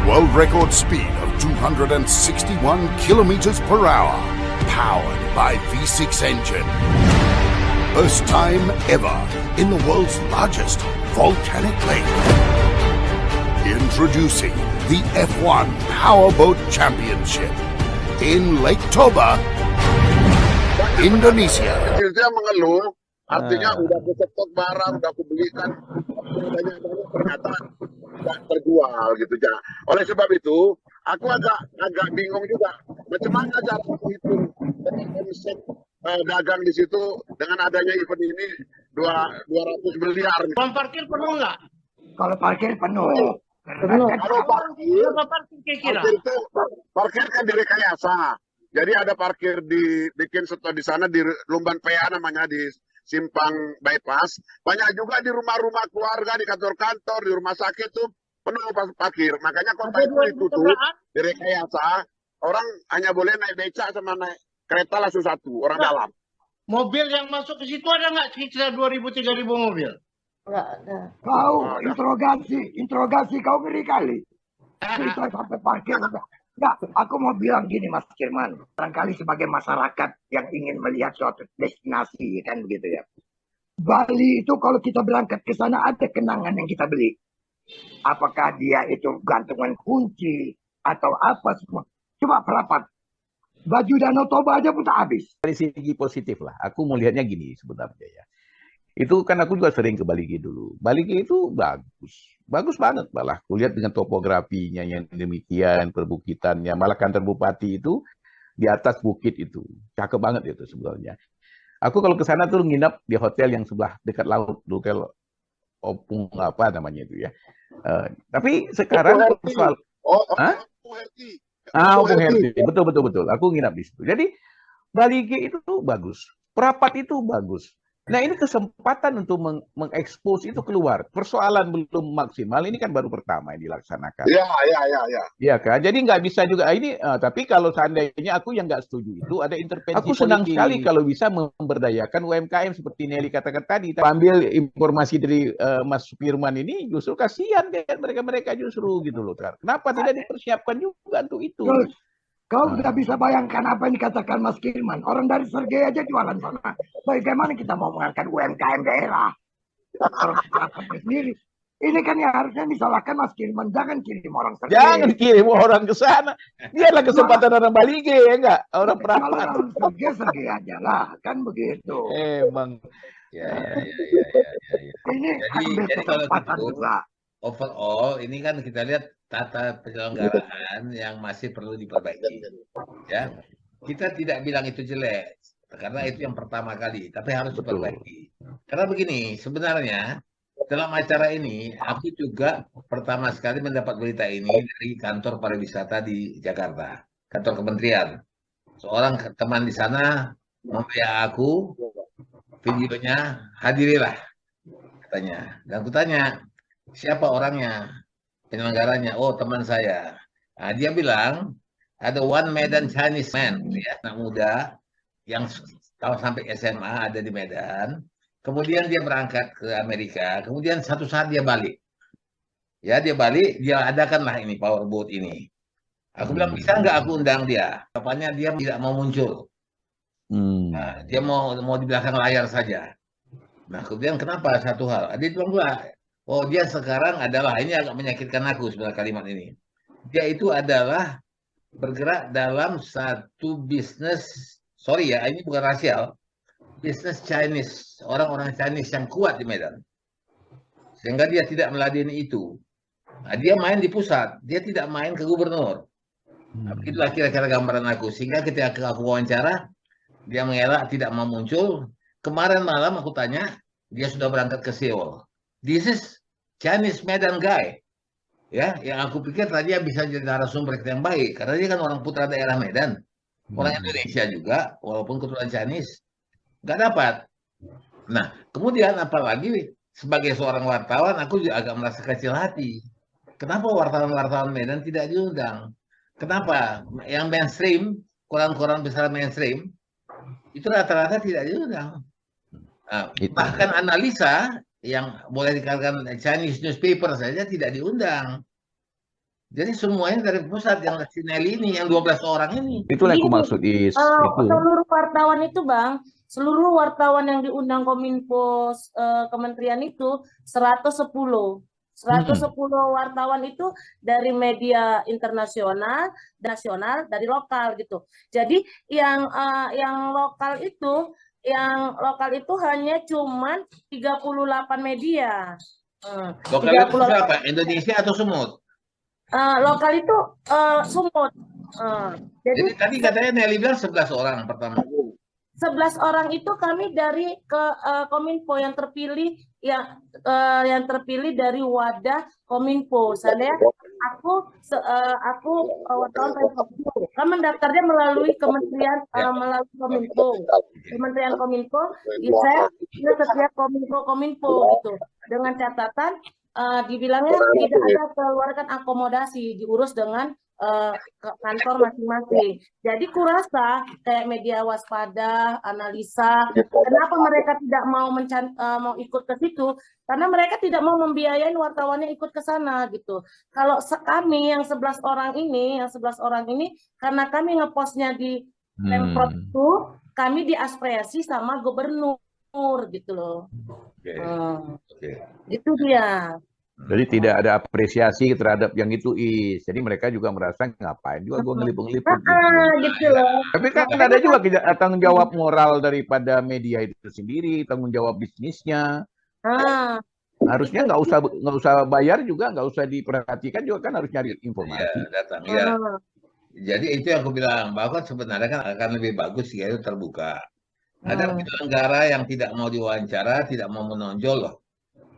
world record speed of 261 kilometers per hour, powered by V6 engine. First time ever in the world's largest volcanic lake. Introducing the F1 Powerboat Championship in Lake Toba, Indonesia. Dia mengeluh, artinya udah aku stok barang, udah aku belikan, banyak ternyata tidak terjual gitu ya. Oleh sebab itu, aku agak bingung juga, macam mana cara menghitung omset dagang di situ dengan adanya event ini 200 miliar. Uang parkir penuh nggak? Kalau parkir penuh. Kalau Berapa parkir kira-kira? parkir kan direkayasa. Jadi ada parkir bikin setor di sana di Lumban PA namanya di Simpang Bypass. Banyak juga di rumah-rumah keluarga, di kantor-kantor, di rumah sakit tuh penuh parkir. Makanya kota itu ditutup, direkayasa. Orang hanya boleh naik beca sama naik kereta langsung satu, orang dalam. Mobil yang masuk ke situ ada nggak kira 2.000-3.000 mobil? Enggak ada. Kau interogasi kau ngeri kali. Cerita sampai parkir enggak. Aku mau bilang gini Mas Kirman. Barangkali sebagai masyarakat yang ingin melihat suatu destinasi kan begitu ya. Bali itu kalau kita berangkat ke sana ada kenangan yang kita beli. Apakah dia itu gantungan kunci atau apa semua. Coba perapat. Baju Danau Toba aja pun tak habis. Dari segi positif lah, aku melihatnya gini sebenarnya ya. Itu kan aku juga sering ke Baligi dulu. Baligi itu bagus banget malah. Kulihat dengan topografinya yang demikian, perbukitannya, malah kantor bupati itu di atas bukit itu, cakep banget itu sebenarnya. Aku kalau ke sana tuh nginap di hotel yang sebelah dekat laut, hotel Opung apa namanya itu ya. Tapi sekarang soal Opung Herti, betul. Aku nginap di situ. Jadi Baligi itu tuh bagus, Perapat itu bagus. Nah ini kesempatan untuk mengekspos itu keluar. Persoalan belum maksimal, ini kan baru pertama yang dilaksanakan. Iya. Iya kan, jadi nggak bisa juga ini. Tapi kalau seandainya aku yang nggak setuju itu ada intervensi. Aku senang sekali kalau bisa memberdayakan UMKM seperti Nelly katakan tadi. Ambil informasi dari Mas Firman ini, justru kasihan kan mereka justru gitu loh. Kenapa tidak dipersiapkan juga untuk itu? Kau tidak bisa bayangkan apa yang dikatakan Mas Kirman. Orang dari Sergei aja jualan sana. Bagaimana kita mau mengangkat UMKM daerah? Orang sendiri. Ini kan yang harusnya disalahkan Mas Kirman. Jangan kirim orang Sergei. Jangan kirim orang ke sana. Biarlah kesempatan orang Baligi ya enggak? Orang Perapat. Kalau Sergei aja lah. Kan begitu. Emang. Ya. Ini Jadi kalau kesempatan gitu, juga. overall ini kan kita lihat tata penyelenggaraan yang masih perlu diperbaiki. Ya, kita tidak bilang itu jelek karena itu yang pertama kali, tapi harus diperbaiki. Karena begini, sebenarnya dalam acara ini aku juga pertama sekali mendapat berita ini dari kantor pariwisata di Jakarta, kantor kementerian. Seorang teman di sana membayar aku videonya, hadirilah katanya. Dan aku tanya, siapa orangnya, penyelenggaranya? Oh, teman saya. Nah, dia bilang ada one Medan Chinese man, ya, anak muda yang tahu sampai SMA ada di Medan. Kemudian dia berangkat ke Amerika. Kemudian satu saat dia balik. Ya, dia balik, dia adakanlah ini powerboat ini. Aku bilang bisa nggak aku undang dia? Apanya dia tidak mau muncul. Nah, dia mau di belakang layar saja. Nah, kemudian kenapa satu hal? Dia bilang pula, oh dia sekarang adalah, ini agak menyakitkan aku sebenarnya kalimat ini. Dia itu adalah bergerak dalam satu bisnis, sorry ya, ini bukan rasial, bisnis Chinese, orang-orang Chinese yang kuat di Medan. Sehingga dia tidak meladeni itu. Nah, dia main di pusat, dia tidak main ke gubernur. Nah, begitulah kira-kira gambaran aku. Sehingga ketika aku wawancara, dia mengelak tidak mau muncul. Kemarin malam aku tanya, dia sudah berangkat ke Seoul. This is Chinese Medan guy, ya, yang aku pikir tadi bisa jadi narasumber yang baik, karena dia kan orang putra daerah Medan, orang Indonesia juga, walaupun keturunan Chinese, nggak dapat. Nah, kemudian apalagi sebagai seorang wartawan, aku juga agak merasa kecil hati. Kenapa wartawan-wartawan Medan tidak diundang? Kenapa? Yang mainstream, koran-koran besar mainstream, itu rata-rata tidak diundang. Nah, bahkan analisa yang boleh dikatakan Chinese newspaper saja tidak diundang. Jadi semuanya dari pusat yang si Nelly ini, yang 12 orang ini. Itulah yang aku Gini, maksud itu. seluruh wartawan itu Bang, seluruh wartawan yang diundang Kominfo kementerian itu 110. 110 wartawan itu dari media internasional, nasional, dari lokal gitu. Jadi yang lokal itu hanya cuman 38 media. Lokal itu siapa? Indonesia atau Sumut? Lokal itu Sumut. Jadi tadi katanya Nelly bilang 11 orang pertama. 11 orang itu kami dari Kominfo yang terpilih yang terpilih dari wadah Kominfo. Saya aku wartawan kan mendaftarnya melalui kementerian melalui Kominfo. Kementerian Kominfo, saya setiap Kominfo gitu. Dengan catatan dibilangnya tidak ada keluarkan akomodasi, diurus dengan kantor masing-masing. Jadi kurasa kayak media waspada, analisa, kenapa mereka tidak mau mau ikut ke situ? Karena mereka tidak mau membiayain wartawannya ikut ke sana gitu. Kalau kami yang 11 orang ini, karena kami ngepostnya di Pemprov itu, kami diaspirasi sama gubernur gitu loh. Itu dia. Jadi tidak ada apresiasi terhadap yang itu Jadi mereka juga merasa ngapain juga gue ngeliput-ngeliput gitu loh. Tapi kan ada juga tanggung jawab moral daripada media itu sendiri, tanggung jawab bisnisnya. Harusnya nggak usah bayar juga, nggak usah diperhatikan juga kan harus nyari informasi. Datang, ya. Jadi itu yang aku bilang, bahwa sebenarnya kan akan lebih bagus ya itu terbuka. Ada penyelenggara yang tidak mau diwawancara, tidak mau menonjol loh.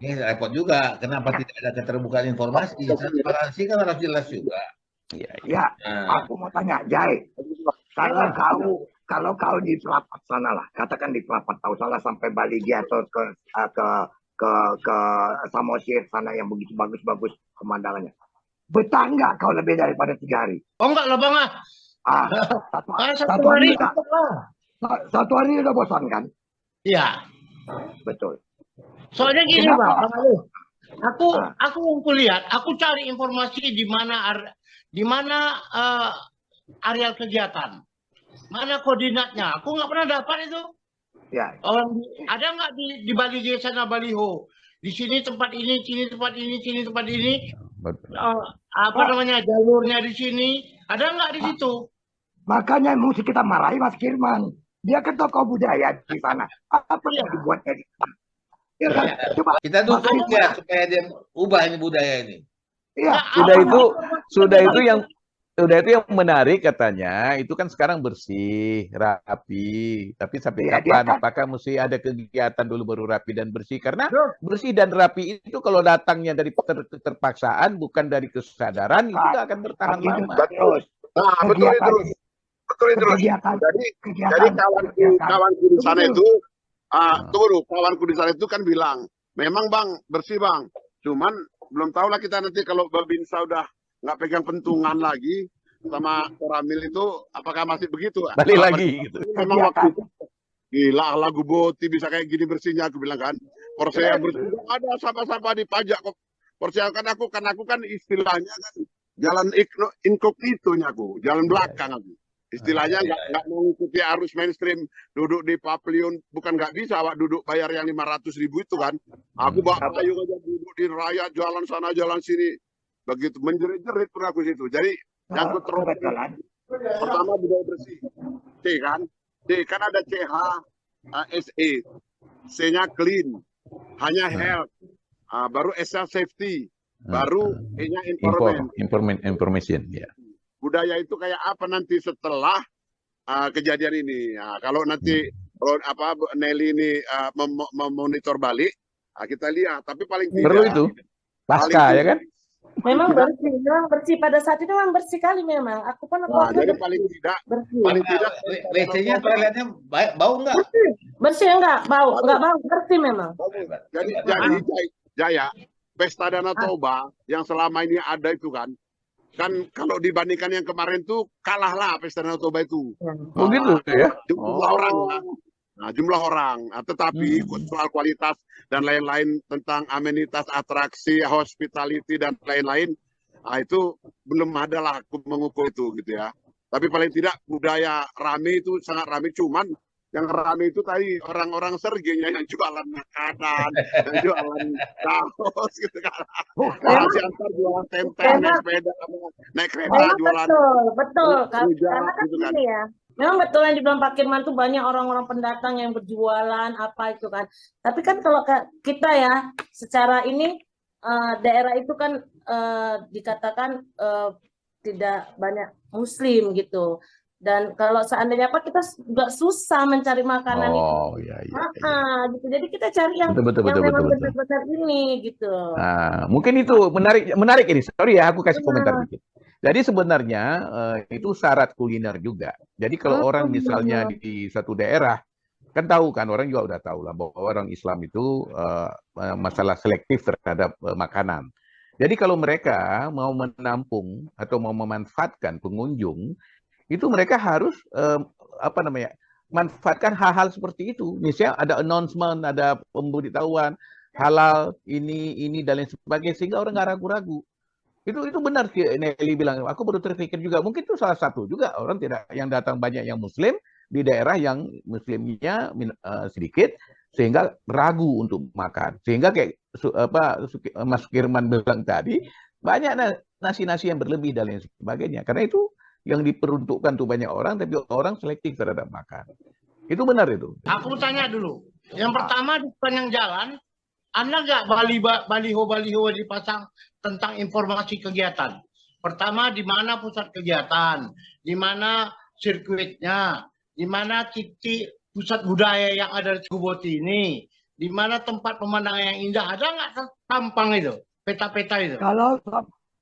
Ini repot juga. Kenapa tidak ada keterbukaan informasi? Transparansi kan harus jelas juga. Ya, aku mau tanya, Jai. Kalau kau di Pelapat sana lah, katakan di Pelapat, tahu salah sampai Baligi atau ke Samosir sana yang begitu bagus-bagus pemandangannya. Betah nggak kau lebih daripada 3 hari? Oh enggak lah Bang Satu hari udah. Satu hari udah bosan kan? Iya. Betul. Soalnya gini Bang aku lihat, aku cari informasi di mana areal kegiatan, mana koordinatnya. Aku nggak pernah dapat itu. Ya. Ada nggak di Bali di sana baliho? Di sini tempat ini, sini tempat ini, sini tempat ini. Jalurnya di sini. Ada nggak di situ? Makanya mesti kita marahi Mas Kirman. Dia kan tokoh budaya di sana. Apa yang dibuatnya di sana? Ya kan? Coba kita dukung ya supaya dia ubah ini budaya ini. Iya. Sudah itu yang menarik katanya. Itu kan sekarang bersih, rapi. Tapi sampai kapan? Apakah mesti ada kegiatan dulu baru rapi dan bersih? Karena bersih dan rapi itu kalau datangnya dari terpaksaan, bukan dari kesadaran, itu nggak akan bertahan lama. Betul itu. Jadi kawanku di sana itu, kawanku di sana itu kan bilang, memang Bang bersih Bang, cuman belum tahu lah kita nanti kalau Babinsa udah nggak pegang pentungan lagi sama Koramil itu, apakah masih begitu? Balik lagi gitu. Memang waktu itu gila lagu Boti bisa kayak gini bersihnya, aku bilang kan. Porsche bersih ada sampah-sampah dipajak kok. Porsche kan aku kan istilahnya kan jalan inkognitonya aku, jalan belakang aku. Istilahnya nggak mengikuti arus mainstream, duduk di pavilion, bukan nggak bisa, Wak, duduk bayar yang 500.000 itu kan. Aku bawa payung aja duduk di raya, jalan sana, jalan sini. Begitu, menjerit-jerit pun aku situ. Jadi, yang aku terus pertama budaya bersih. C kan ada CH, SE. C-nya clean, hanya health. Baru S-nya safety, baru E-nya information, ya. Budaya itu kayak apa nanti setelah kejadian ini. Kalau nanti Nelly ini memonitor balik, kita lihat. Tapi paling tidak perlu itu pasca ya kan? Memang bersih pada saat itu memang bersih kali memang. Aku kan jadi paling tidak bersih. Paling tidak WC-nya toiletnya bau nggak? Bersih enggak? Bau bersih memang. Jadi Jaya, Pesta Danau Toba yang selama ini ada itu kan kalau dibandingkan yang kemarin tuh kalah lah Pesta Danau Toba itu. Oh gitu ya? Jumlah orang. Tetapi soal kualitas dan lain-lain tentang amenitas, atraksi, hospitality dan lain-lain, Itu belum ada lah aku mengukur itu gitu ya. Tapi paling tidak budaya rame itu sangat rame, cuman yang rame itu tadi orang-orang sergenya yang jualan makanan, yang jualan kaos gitu kan. Bukan. Masih antar jualan tempe, naik sepeda, naik kereta, Memang jualan betul. rujak Karena kan gitu kan. gini ya, memang betul yang dibilang Pak Kirman tuh banyak orang-orang pendatang yang berjualan apa itu kan. Tapi kan kalau kita ya, secara ini daerah itu kan dikatakan tidak banyak Muslim gitu. Dan kalau seandainya apa kita juga susah mencari makanan itu. Oh, iya, iya. Gitu. Jadi kita cari yang Betul. memang benar-benar ini gitu. Nah, mungkin itu menarik ini. Sorry ya, aku kasih komentar dikit. Jadi sebenarnya itu syarat kuliner juga. Jadi kalau orang misalnya di satu daerah, kan tahu kan, orang juga udah tahu lah bahwa orang Islam itu masalah selektif terhadap makanan. Jadi kalau mereka mau menampung atau mau memanfaatkan pengunjung, itu mereka harus manfaatkan hal-hal seperti itu. Misalnya ada announcement, ada pemberitahuan halal ini dan lain sebagainya, sehingga orang nggak ragu-ragu. Itu benar Nelly bilang. Aku baru terpikir juga, mungkin itu salah satu juga orang tidak yang datang banyak yang Muslim di daerah yang Muslimnya sedikit, sehingga ragu untuk makan. Sehingga kayak Mas Kirman bilang tadi, banyak nasi-nasi yang berlebih dan lain sebagainya. Karena itu yang diperuntukkan tuh banyak orang, tapi orang selektif terhadap makan. Itu benar itu. Aku tanya dulu. Yang pertama di sepanjang jalan, Anda nggak baliho-baliho dipasang tentang informasi kegiatan? Pertama, di mana pusat kegiatan, di mana sirkuitnya, di mana titik pusat budaya yang ada di Sukabumi ini, di mana tempat pemandangan yang indah, ada nggak tampang itu, peta-peta itu? Kalau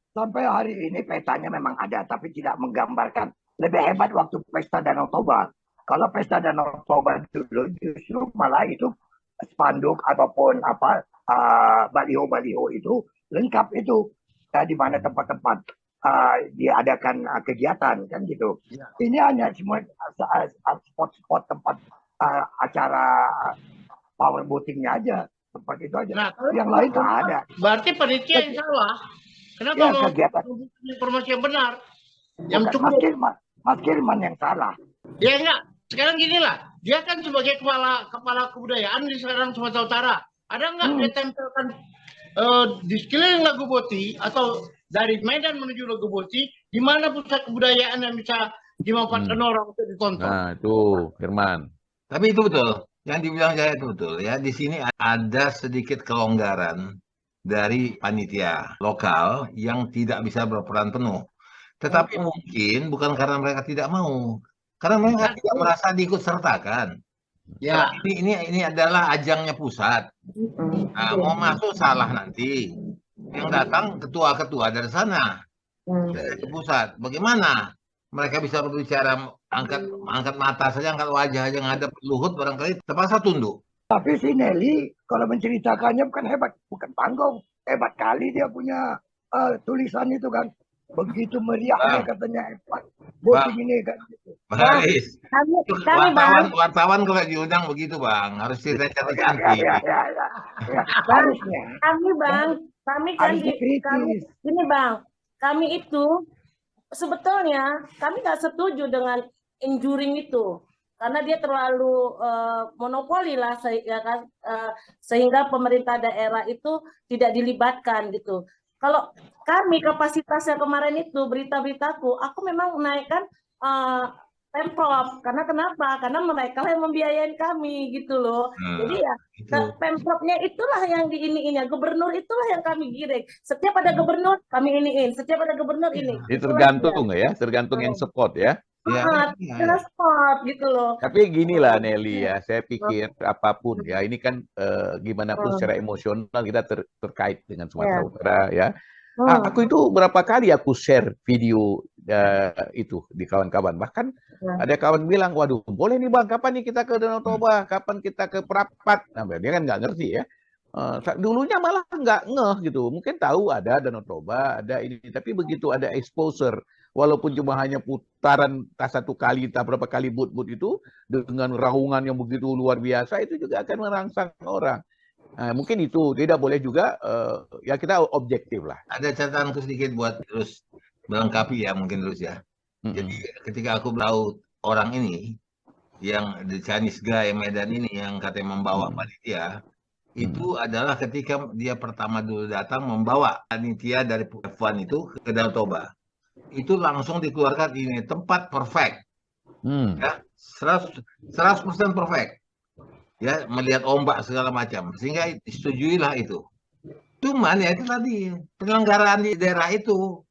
sampai hari ini petanya memang ada, tapi tidak menggambarkan. Lebih hebat waktu Pesta Danau Toba. Kalau Pesta Danau Toba dulu justru malah itu spanduk ataupun baliho-baliho itu lengkap itu, di mana tempat-tempat diadakan kegiatan kan gitu. Ya. Ini hanya semua spot-spot tempat acara power boatingnya aja, tempat itu aja. Nah, yang lain nggak ada. Berarti panitia yang salah. Kenapa Ya, mau kegiatan. informasi yang benar? Yang Bukan cukup. Mas Kirman yang salah. Ya enggak. Sekarang gini lah. Dia kan sebagai kepala kebudayaan di sekarang Sumatera Utara. Ada nggak dia tempelkan di sekeliling Lagu Boti atau dari Medan menuju Lagu Boti, di mana pusat kebudayaan yang bisa dimanfaatkan orang untuk ditonton? Nah, itu Firman. Tapi itu betul. Yang dibilang saya itu betul ya. Di sini ada sedikit kelonggaran dari panitia lokal yang tidak bisa berperan penuh. Tetapi mungkin bukan karena mereka tidak mau, karena mereka tidak merasa diikut sertakan. Ya. Ini adalah ajangnya pusat. Nah, mau masuk salah nanti. Yang datang ketua-ketua dari sana, dari pusat. Bagaimana mereka bisa berbicara, angkat mata saja, angkat wajah aja ngadep Luhut barangkali terpaksa tunduk. Tapi si Nelly kalau menceritakannya bukan hebat, bukan panggung. Hebat kali dia punya tulisan itu kan. Begitu meriahnya katanya hebat. Boating ini kan. Baris. Kami Wartawan kalau diundang begitu Bang, harus cerita cantik. Ya. Harusnya. Kami kan gini Bang, kami itu sebetulnya kami nggak setuju dengan injuring itu. Karena dia terlalu monopoli lah, sehingga pemerintah daerah itu tidak dilibatkan gitu. Kalau kami kapasitasnya kemarin itu berita-beritaku, aku memang menaikkan Pemprov. Karena kenapa? Karena mereka yang membiayain kami gitu loh. Jadi ya Pemprovnya itulah yang diiniin, gubernur itulah yang kami giring. Setiap ada gubernur kami iniin, setiap ada gubernur ini. Itu tergantung ya, tergantung yang support ya. Spot gitu loh. Tapi gini lah Nelly ya, saya pikir apapun ya, ini kan gimana pun secara emosional kita terkait dengan Sumatera Utara ya. Aku itu berapa kali aku share video itu di kawan-kawan. Bahkan ada kawan bilang, waduh boleh nih Bang, kapan nih kita ke Danau Toba, kapan kita ke Prapat. Nah dia kan nggak ngerti ya. Dulunya malah nggak ngeh gitu. Mungkin tahu ada Danau Toba, ada ini. Tapi begitu ada exposure, walaupun cuma hanya putaran satu kali, tak berapa kali boot itu, dengan raungan yang begitu luar biasa, itu juga akan merangsang orang. Mungkin itu tidak boleh juga ya kita objektif lah. Ada catatanku sedikit buat terus melengkapi ya mungkin terus ya. Jadi ketika aku tahu orang ini yang the Chinese guy Medan ini yang katanya membawa panitia itu adalah ketika dia pertama dulu datang membawa panitia dari F1 itu ke Danau Toba. Itu langsung dikeluarkan ini tempat perfect. Ya, 100% perfect. Ya, melihat ombak segala macam. Sehingga disetujuilah itu. Cuman ya itu tadi penyelenggaraan di daerah itu.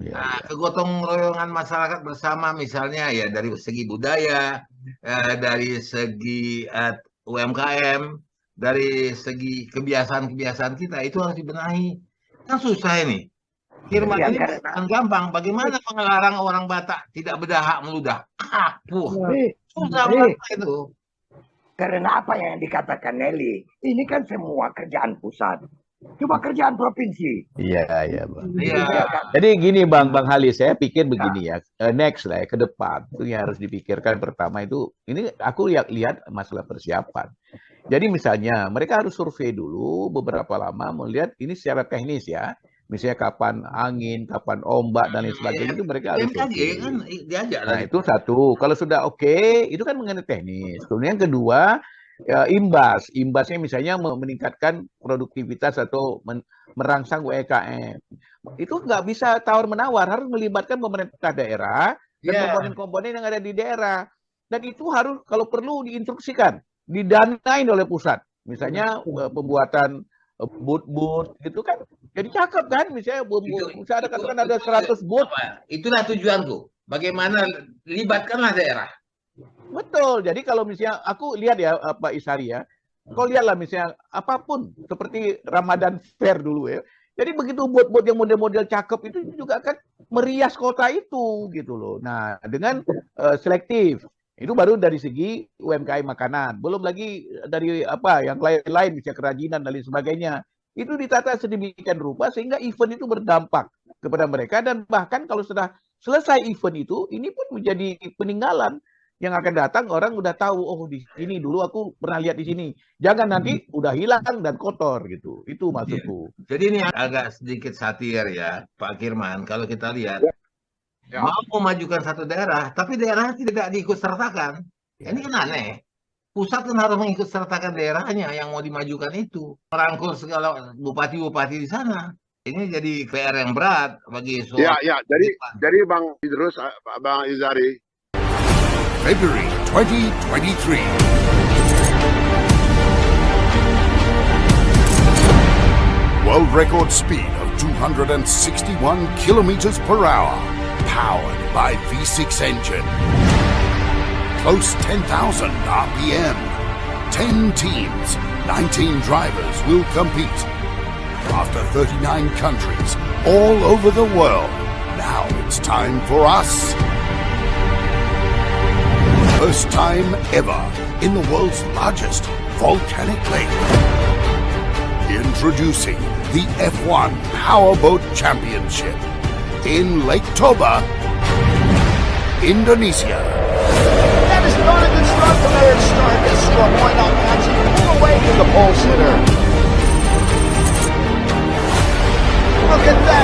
Nah, kegotong royongan masyarakat bersama misalnya ya dari segi budaya, dari segi UMKM, dari segi kebiasaan-kebiasaan kita itu harus dibenahi. Kan susah ini. Firman ini bukan gampang. Bagaimana mengelarang orang Batak tidak berdahak meludah? Susah banget itu. Karena apa yang dikatakan Nelly, ini kan semua kerjaan pusat, cuma kerjaan provinsi. Iya, Bang. Iya. Jadi gini Bang Halis, saya pikir begini ya, next lah ya, ke depan itu yang harus dipikirkan pertama itu, ini aku lihat masalah persiapan. Jadi misalnya mereka harus survei dulu beberapa lama melihat ini secara teknis ya, misalnya kapan angin, kapan ombak dan lain sebagainya itu mereka harus survei. Kan diajak Nah itu satu, kalau sudah oke, itu kan mengenai teknis. Kemudian yang kedua, ya, imbasnya misalnya meningkatkan produktivitas atau merangsang UMKM. Itu nggak bisa tawar-menawar, harus melibatkan pemerintah daerah dan komponen-komponen yang ada di daerah. Dan itu harus kalau perlu diinstruksikan, didanain oleh pusat. Misalnya pembuatan booth gitu kan. Jadi cakep kan, misalnya ada katakan ada 100 booth. Itulah tujuanku. Bagaimana libatkanlah daerah. Betul. Jadi kalau misalnya aku lihat ya Pak Isari ya, kau lihatlah misalnya apapun seperti Ramadan Fair dulu ya. Jadi begitu booth-booth yang model-model cakep itu juga akan merias kota itu gitu loh. Nah dengan selektif. Itu baru dari segi UMKM makanan. Belum lagi dari apa yang lain-lain, misalnya kerajinan dan lain sebagainya. Itu ditata sedemikian rupa sehingga event itu berdampak kepada mereka. Dan bahkan kalau sudah selesai event itu, ini pun menjadi peninggalan. Yang akan datang orang udah tahu, oh di sini dulu aku pernah lihat di sini. Jangan nanti udah hilang dan kotor gitu. Itu maksudku. Jadi ini agak sedikit satir ya Pak Kirman. Kalau kita lihat. Mau memajukan satu daerah, tapi daerah tidak diikut sertakan. Ini kan aneh. Pusat kan harus mengikut sertakan daerahnya yang mau dimajukan itu. Merangkul segala bupati-bupati di sana. Ini jadi PR yang berat bagi Ya, jadi Bang Idrus, Bang Izari. February 2023. World record speed of 261 kilometers per hour. Powered by V6 engine. Close 10,000 RPM. 10 teams, 19 drivers will compete. After 39 countries all over the world, now it's time for us. First time ever in the world's largest volcanic lake. Introducing the F1 Powerboat Championship. In Lake Toba, Indonesia. That is not a good start from Eric Start. This strong one on actually pull away from the pole sitter. Look at that.